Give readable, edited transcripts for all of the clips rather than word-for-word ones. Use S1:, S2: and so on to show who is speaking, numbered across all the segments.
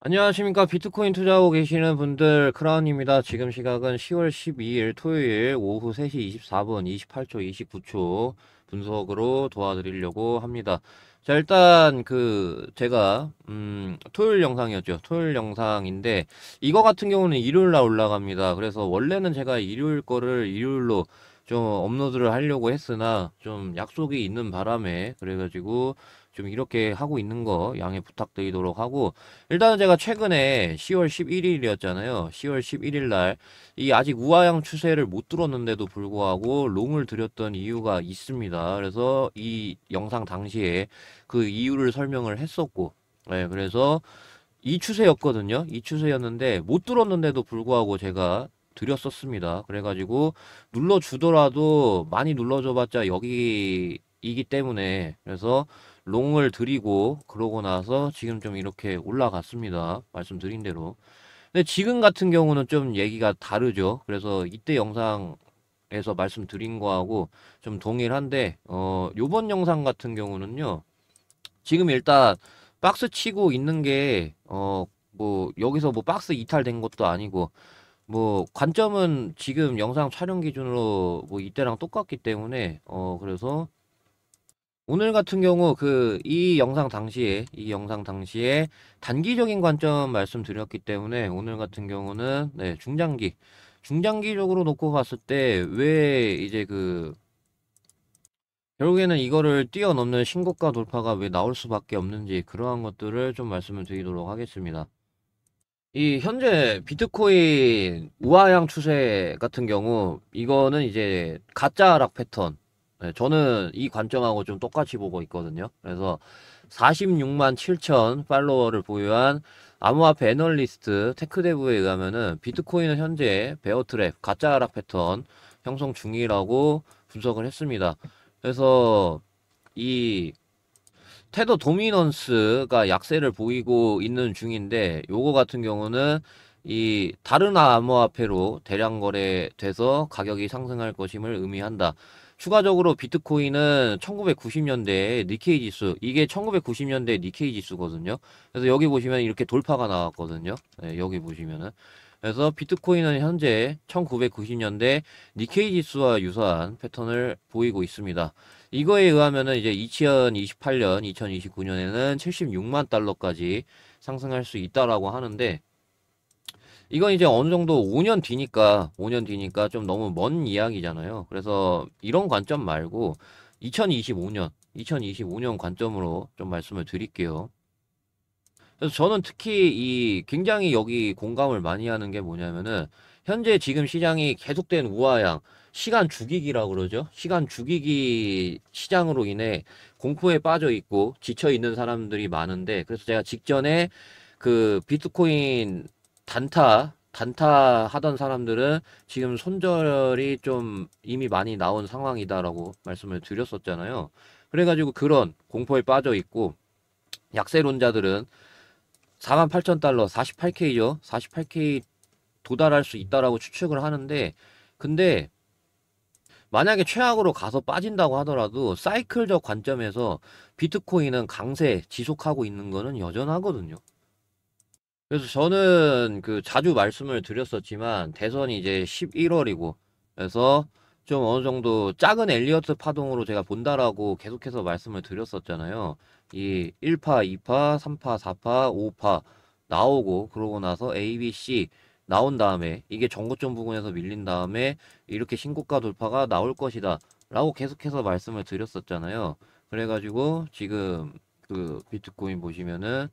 S1: 안녕하십니까. 비트코인 투자하고 계시는 분들, 크라운입니다. 지금 시각은 10월 12일 토요일 오후 3시 24분 28초 29초 분석으로 도와드리려고 합니다. 자, 일단 제가 토요일 영상이었죠. 토요일 영상인데 이거 같은 경우는 일요일 날 올라갑니다. 그래서 원래는 제가 일요일 거를 일요일로 좀 업로드를 하려고 했으나 좀 약속이 있는 바람에 그래가지고 좀 이렇게 하고 있는 거 양해 부탁드리도록 하고, 일단은 제가 최근에 10월 11일이었잖아요. 10월 11일 날 이 아직 우하향 추세를 못 뚫었는데도 불구하고 롱을 들였던 이유가 있습니다. 그래서 이 영상 당시에 그 이유를 설명을 했었고, 네, 그래서 이 추세였거든요. 이 추세였는데 못 뚫었는데도 불구하고 제가 드렸었습니다. 그래가지고 눌러주더라도 많이 눌러줘봤자 여기이기 때문에, 그래서 롱을 들이고 그러고 나서 지금 좀 이렇게 올라갔습니다. 말씀드린 대로. 근데 지금 같은 경우는 좀 얘기가 다르죠. 그래서 이때 영상에서 말씀드린 거하고 좀 동일한데, 요번 영상 같은 경우는요. 지금 일단 박스 치고 있는 게, 뭐, 여기서 뭐 박스 이탈된 것도 아니고, 뭐, 관점은 지금 영상 촬영 기준으로 뭐 이때랑 똑같기 때문에, 그래서 오늘 같은 경우 이 영상 당시에 단기적인 관점 말씀드렸기 때문에, 오늘 같은 경우는 네, 중장기적으로 놓고 봤을 때 왜 이제 결국에는 이거를 뛰어넘는 신고가 돌파가 왜 나올 수밖에 없는지, 그러한 것들을 좀 말씀을 드리도록 하겠습니다. 이 현재 비트코인 우하향 추세 같은 경우, 이거는 이제 가짜 하락 패턴. 네, 저는 이 관점하고 좀 똑같이 보고 있거든요. 그래서 46만 7천 팔로워를 보유한 암호화폐 애널리스트 테크데브에 의하면은 비트코인은 현재 베어트랩 가짜 하락 패턴 형성 중이라고 분석을 했습니다. 그래서 이 테더 도미넌스가 약세를 보이고 있는 중인데, 요거 같은 경우는 이 다른 암호화폐로 대량 거래돼서 가격이 상승할 것임을 의미한다. 추가적으로 비트코인은 1990년대 니케이 지수, 이게 1990년대 니케이 지수거든요. 그래서 여기 보시면 이렇게 돌파가 나왔거든요. 네, 여기 보시면은. 그래서 비트코인은 현재 1990년대 니케이 지수와 유사한 패턴을 보이고 있습니다. 이거에 의하면은 이제 2028년, 2029년에는 76만 달러까지 상승할 수 있다라고 하는데, 이건 이제 어느 정도 5년 뒤니까 좀 너무 먼 이야기잖아요. 그래서 이런 관점 말고 2025년 관점으로 좀 말씀을 드릴게요. 그래서 저는 특히 이 굉장히 여기 공감을 많이 하는 게 뭐냐면은, 현재 지금 시장이 계속된 우하향, 시간 죽이기라고 그러죠. 시간 죽이기 시장으로 인해 공포에 빠져 있고 지쳐 있는 사람들이 많은데, 그래서 제가 직전에 비트코인 단타 하던 사람들은 지금 손절이 좀 이미 많이 나온 상황이다라고 말씀을 드렸었잖아요. 그래가지고 그런 공포에 빠져 있고, 약세론자들은 48,000달러, 48K죠. 48K 도달할 수 있다라고 추측을 하는데, 근데 만약에 최악으로 가서 빠진다고 하더라도 사이클적 관점에서 비트코인은 강세 지속하고 있는 거는 여전하거든요. 그래서 저는 자주 말씀을 드렸었지만, 대선이 이제 11월이고, 그래서 좀 어느 정도 작은 엘리어트 파동으로 제가 본다라고 계속해서 말씀을 드렸었잖아요. 이 1파, 2파, 3파, 4파, 5파 나오고, 그러고 나서 A, B, C 나온 다음에 이게 정고점 부근에서 밀린 다음에 이렇게 신고가 돌파가 나올 것이다 라고 계속해서 말씀을 드렸었잖아요. 그래가지고 지금 비트코인 보시면은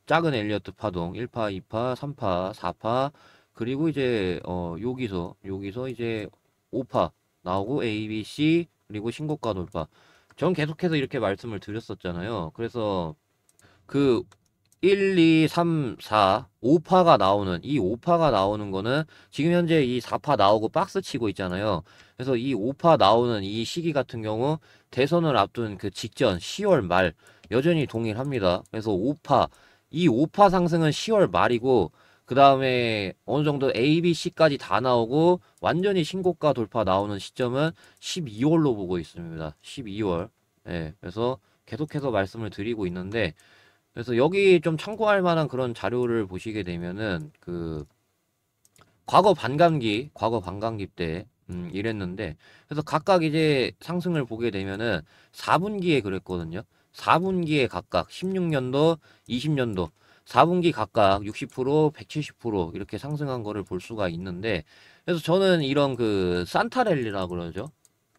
S1: 작은 엘리어트 파동 1파, 2파, 3파, 4파, 그리고 이제 여기서 이제 5파 나오고 A, B, C, 그리고 신고가 돌파. 전 계속해서 이렇게 말씀을 드렸었잖아요. 그래서 그 1, 2, 3, 4, 5파가 나오는, 이 5파가 나오는 거는 지금 현재 이 4파 나오고 박스 치고 있잖아요. 그래서 이 5파 나오는 이 시기 같은 경우 대선을 앞둔 그 직전 10월 말 여전히 동일합니다. 그래서 이 5파 상승은 10월 말이고, 그 다음에 어느 정도 A, B, C까지 다 나오고 완전히 신고가 돌파 나오는 시점은 12월로 보고 있습니다. 12월. 예, 그래서 계속해서 말씀을 드리고 있는데, 그래서 여기 좀 참고할 만한 그런 자료를 보시게 되면은 과거 반감기 때 이랬는데, 그래서 각각 이제 상승을 보게 되면은 4분기에 그랬거든요. 4분기에 각각 16년도, 20년도 4분기 각각 60%, 170% 이렇게 상승한 거를 볼 수가 있는데, 그래서 저는 이런 산타랠리라 그러죠.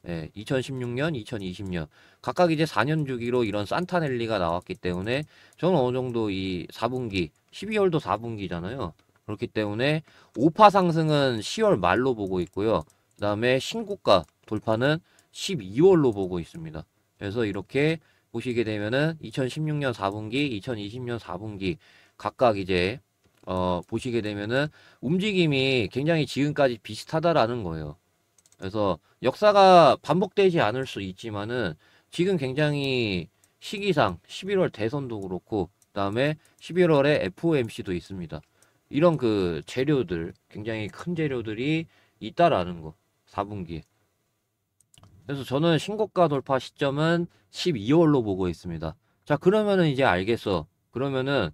S1: 예, 2016년, 2020년 각각 이제 4년 주기로 이런 산타랠리가 나왔기 때문에 저는 어느 정도 이 4분기, 12월도 4분기잖아요. 그렇기 때문에 5파 상승은 10월 말로 보고 있고요. 그 다음에 신고가 돌파는 12월로 보고 있습니다. 그래서 이렇게 보시게 되면은 2016년 4분기, 2020년 4분기 각각 이제 보시게 되면은 움직임이 굉장히 지금까지 비슷하다라는 거예요. 그래서 역사가 반복되지 않을 수 있지만은 지금 굉장히 시기상 11월 대선도 그렇고 그다음에 11월에 FOMC도 있습니다. 이런 재료들, 굉장히 큰 재료들이 있다라는 거. 4분기에. 그래서 저는 신고가 돌파 시점은 12월로 보고 있습니다. 자, 그러면은 이제 알겠어. 그러면은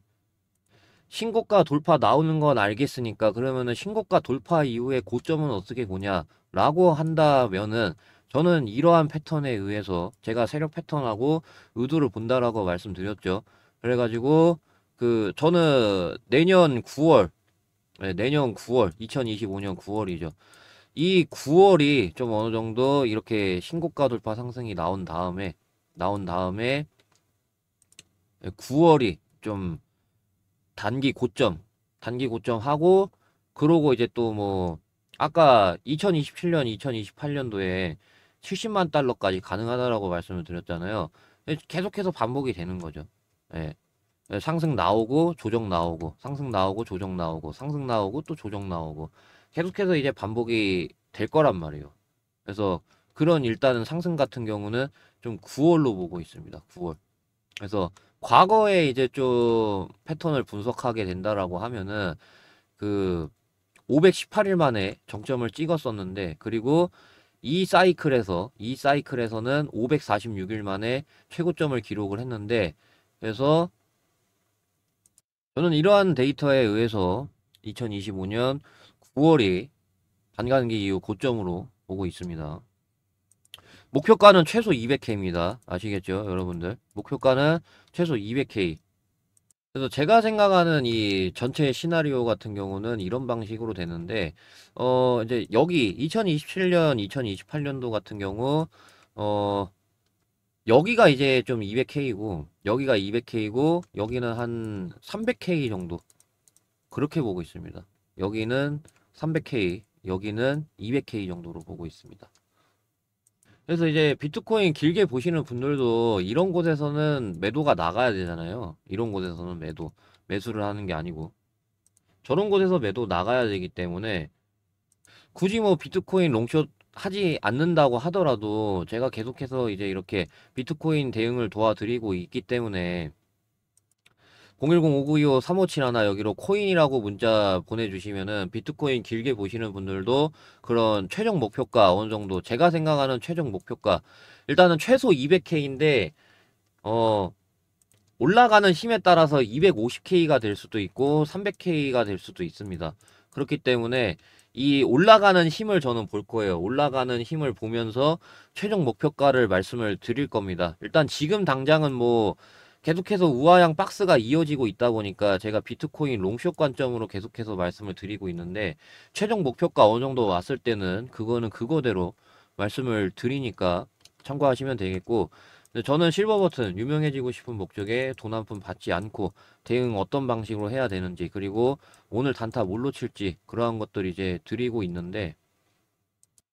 S1: 신고가 돌파 나오는 건 알겠으니까 그러면은 신고가 돌파 이후에 고점은 어떻게 보냐라고 한다면은 저는 이러한 패턴에 의해서 제가 세력 패턴하고 의도를 본다라고 말씀드렸죠. 그래가지고 저는 내년 9월, 내년 9월, 2025년 9월이죠. 이 9월이 좀 어느 정도 이렇게 신고가 돌파 상승이 나온 다음에 9월이 좀 단기 고점 하고, 그러고 이제 또 뭐, 아까 2027년, 2028년도에 70만 달러까지 가능하다라고 말씀을 드렸잖아요. 계속해서 반복이 되는 거죠. 예. 상승 나오고, 조정 나오고, 상승 나오고, 조정 나오고, 상승 나오고, 또 조정 나오고. 계속해서 이제 반복이 될 거란 말이에요. 그래서 그런 일단은 상승 같은 경우는 좀 9월로 보고 있습니다. 9월. 그래서 과거에 이제 좀 패턴을 분석하게 된다라고 하면은 그 518일 만에 정점을 찍었었는데, 그리고 이 사이클에서는 546일 만에 최고점을 기록을 했는데, 그래서 저는 이러한 데이터에 의해서 2025년 9월이 반감기 이후 고점으로 보고 있습니다. 목표가는 최소 200K입니다. 아시겠죠, 여러분들? 목표가는 최소 200K. 그래서 제가 생각하는 이 전체 시나리오 같은 경우는 이런 방식으로 되는데, 이제 여기 2027년, 2028년도 같은 경우, 어, 여기가 이제 좀 200K이고, 여기가 200K이고, 여기는 한 300K 정도. 그렇게 보고 있습니다. 여기는 300K, 여기는 200K 정도로 보고 있습니다. 그래서 이제 비트코인 길게 보시는 분들도 이런 곳에서는 매도가 나가야 되잖아요. 이런 곳에서는 매수를 하는 게 아니고. 저런 곳에서 매도 나가야 되기 때문에 굳이 뭐 비트코인 롱숏 하지 않는다고 하더라도 제가 계속해서 이제 이렇게 비트코인 대응을 도와드리고 있기 때문에 010-5925-3571 여기로 코인이라고 문자 보내주시면은 비트코인 길게 보시는 분들도 그런 최종 목표가 어느 정도, 제가 생각하는 최종 목표가 일단은 최소 200K인데 올라가는 힘에 따라서 250K가 될 수도 있고 300K가 될 수도 있습니다. 그렇기 때문에 이 올라가는 힘을 저는 볼 거예요. 올라가는 힘을 보면서 최종 목표가를 말씀을 드릴 겁니다. 일단 지금 당장은 뭐 계속해서 우하향 박스가 이어지고 있다 보니까 제가 비트코인 롱숏 관점으로 계속해서 말씀을 드리고 있는데, 최종 목표가 어느 정도 왔을 때는 그거는 그거대로 말씀을 드리니까 참고하시면 되겠고, 근데 저는 실버 버튼, 유명해지고 싶은 목적에 돈 한 푼 받지 않고 대응 어떤 방식으로 해야 되는지, 그리고 오늘 단타 뭘로 칠지, 그러한 것들 이제 드리고 있는데,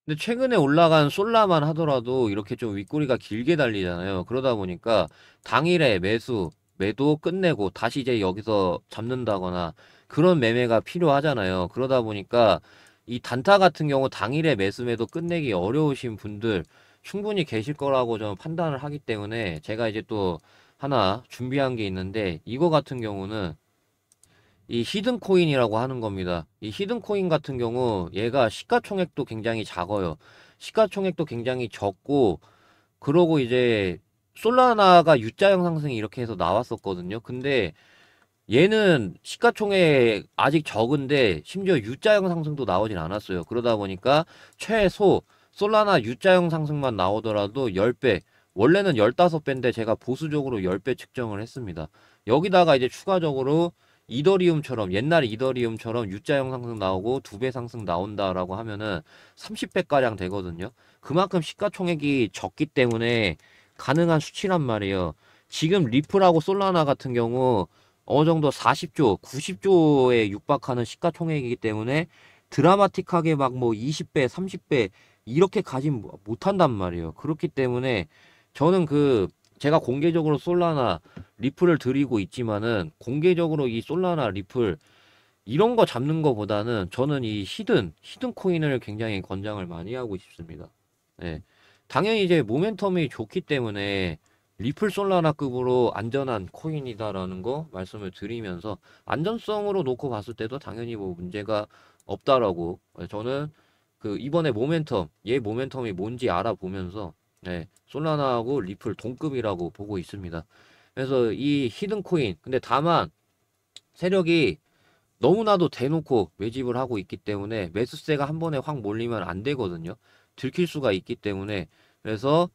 S1: 근데 최근에 올라간 솔라만 하더라도 이렇게 좀 윗꼬리가 길게 달리잖아요. 그러다 보니까 당일에 매도 끝내고 다시 이제 여기서 잡는다거나 그런 매매가 필요하잖아요. 그러다 보니까 이 단타 같은 경우 당일에 매도 끝내기 어려우신 분들 충분히 계실 거라고 저는 판단을 하기 때문에 제가 이제 또 하나 준비한 게 있는데, 이거 같은 경우는 이 히든 코인이라고 하는 겁니다. 이 히든 코인 같은 경우 얘가 시가총액도 굉장히 작아요. 시가총액도 굉장히 적고, 그러고 이제 솔라나가 U자형 상승이 이렇게 해서 나왔었거든요. 근데 얘는 시가총액 아직 적은데 심지어 U자형 상승도 나오진 않았어요. 그러다 보니까 최소 솔라나 U자형 상승만 나오더라도 10배, 원래는 15배인데 제가 보수적으로 10배 측정을 했습니다. 여기다가 이제 추가적으로 이더리움처럼 옛날 이더리움처럼 U자형 상승 나오고 2배 상승 나온다라고 하면은 30배가량 되거든요. 그만큼 시가총액이 적기 때문에 가능한 수치란 말이에요. 지금 리플하고 솔라나 같은 경우 어느 정도 40조, 90조에 육박하는 시가총액이기 때문에 드라마틱하게 막 뭐 20배, 30배 이렇게 가진 못한단 말이에요. 그렇기 때문에 저는 제가 공개적으로 솔라나 리플을 드리고 있지만은 공개적으로 이 솔라나 리플 이런 거 잡는 거보다는 저는 이 히든 코인을 굉장히 권장을 많이 하고 싶습니다. 예. 당연히 이제 모멘텀이 좋기 때문에 리플 솔라나급으로 안전한 코인이다라는 거 말씀을 드리면서 안전성으로 놓고 봤을 때도 당연히 뭐 문제가 없다라고 저는 이번에 모멘텀 얘 모멘텀이 뭔지 알아보면서 솔라나하고 리플 동급이라고 보고 있습니다. 그래서 이 히든 코인 근데 다만 세력이 너무나도 대놓고 매집을 하고 있기 때문에 매수세가 한 번에 확 몰리면 안 되거든요. 들킬 수가 있기 때문에 그래서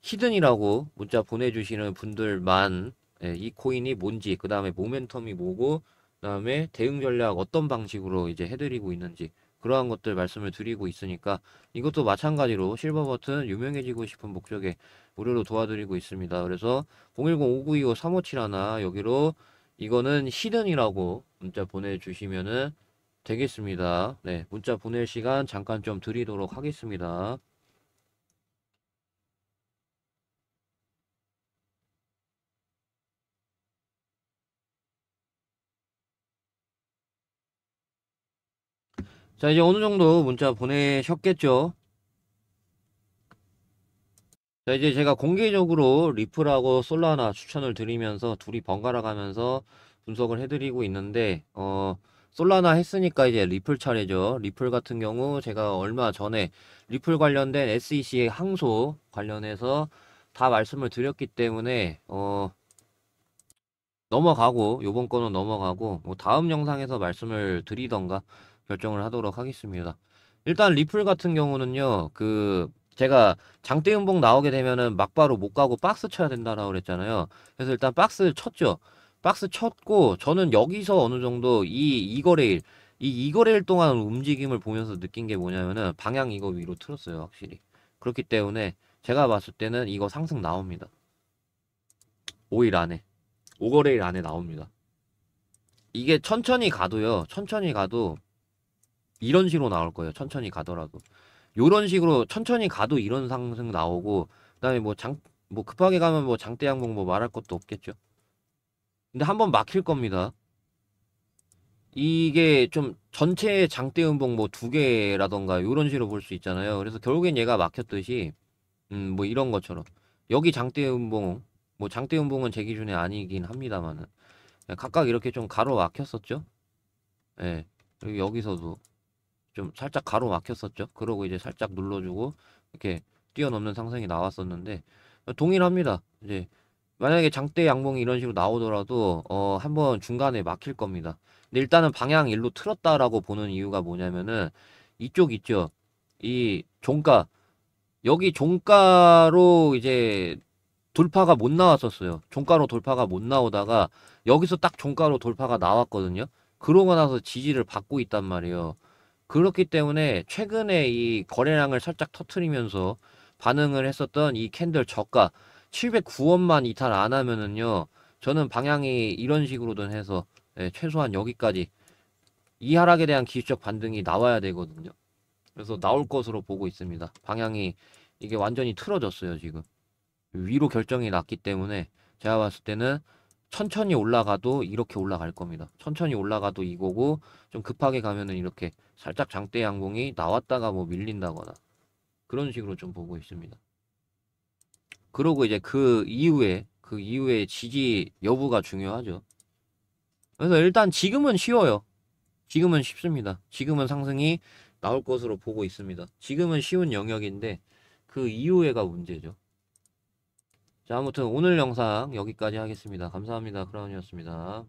S1: 히든이라고 문자 보내주시는 분들만 이 코인이 뭔지 그 다음에 모멘텀이 뭐고 그 다음에 대응 전략 어떤 방식으로 이제 해드리고 있는지 그러한 것들 말씀을 드리고 있으니까 이것도 마찬가지로 실버 버튼 유명해지고 싶은 목적에 무료로 도와드리고 있습니다. 그래서 010-5925-3571 여기로 이거는 히든이라고 문자 보내주시면은 되겠습니다. 네, 문자 보낼 시간 잠깐 좀 드리도록 하겠습니다. 자, 이제 어느 정도 문자 보내셨겠죠? 자, 이제 제가 공개적으로 리플하고 솔라나 추천을 드리면서 둘이 번갈아 가면서 분석을 해드리고 있는데, 솔라나 했으니까 이제 리플 차례죠. 리플 같은 경우 제가 얼마 전에 리플 관련된 SEC의 항소 관련해서 다 말씀을 드렸기 때문에, 넘어가고, 요번 거는 넘어가고, 뭐 다음 영상에서 말씀을 드리던가 결정을 하도록 하겠습니다. 일단 리플 같은 경우는요, 제가 장대음봉 나오게 되면은 막바로 못 가고 박스 쳐야 된다라고 그랬잖아요. 그래서 일단 박스 쳤죠. 박스 쳤고, 저는 여기서 어느 정도 이거래일 동안 움직임을 보면서 느낀 게 뭐냐면은 방향 이거 위로 틀었어요, 확실히. 그렇기 때문에 제가 봤을 때는 이거 상승 나옵니다. 5일 안에. 5거래일 안에 나옵니다. 이게 천천히 가도요. 천천히 가도 이런 식으로 나올 거예요. 천천히 가더라도. 요런 식으로 천천히 가도 이런 상승 나오고 그다음에 뭐 급하게 가면 뭐 장대 양봉 뭐 말할 것도 없겠죠. 근데 한번 막힐 겁니다. 이게 좀 전체 장대 음봉 뭐 두 개라던가 요런 식으로 볼 수 있잖아요. 그래서 결국엔 얘가 막혔듯이 뭐 이런 것처럼 여기 장대 음봉 뭐 장대 음봉은 제 기준에 아니긴 합니다만은 각각 이렇게 좀 가로 막혔었죠. 예. 그리고 여기서도 좀 살짝 가로 막혔었죠. 그러고 이제 살짝 눌러주고 이렇게 뛰어넘는 상승이 나왔었는데 동일합니다. 이제 만약에 장대 양봉이 이런 식으로 나오더라도 한번 중간에 막힐 겁니다. 근데 일단은 방향 일로 틀었다라고 보는 이유가 뭐냐면은 이쪽 있죠. 이 종가 여기 종가로 이제 돌파가 못 나왔었어요. 종가로 돌파가 못 나오다가 여기서 딱 종가로 돌파가 나왔거든요. 그러고 나서 지지를 받고 있단 말이에요. 그렇기 때문에 최근에 이 거래량을 살짝 터트리면서 반응을 했었던 이 캔들 저가 709원만 이탈 안 하면은요. 저는 방향이 이런 식으로든 해서 최소한 여기까지 이 하락에 대한 기술적 반등이 나와야 되거든요. 그래서 나올 것으로 보고 있습니다. 방향이 이게 완전히 틀어졌어요, 지금. 위로 결정이 났기 때문에 제가 봤을 때는 천천히 올라가도 이렇게 올라갈 겁니다. 천천히 올라가도 이거고 좀 급하게 가면은 이렇게 살짝 장대 양봉이 나왔다가 뭐 밀린다거나 그런 식으로 좀 보고 있습니다. 그러고 이제 그 이후에 지지 여부가 중요하죠. 그래서 일단 지금은 쉬워요. 지금은 쉽습니다. 지금은 상승이 나올 것으로 보고 있습니다. 지금은 쉬운 영역인데 그 이후에가 문제죠. 자, 아무튼 오늘 영상 여기까지 하겠습니다. 감사합니다. 크라운이었습니다.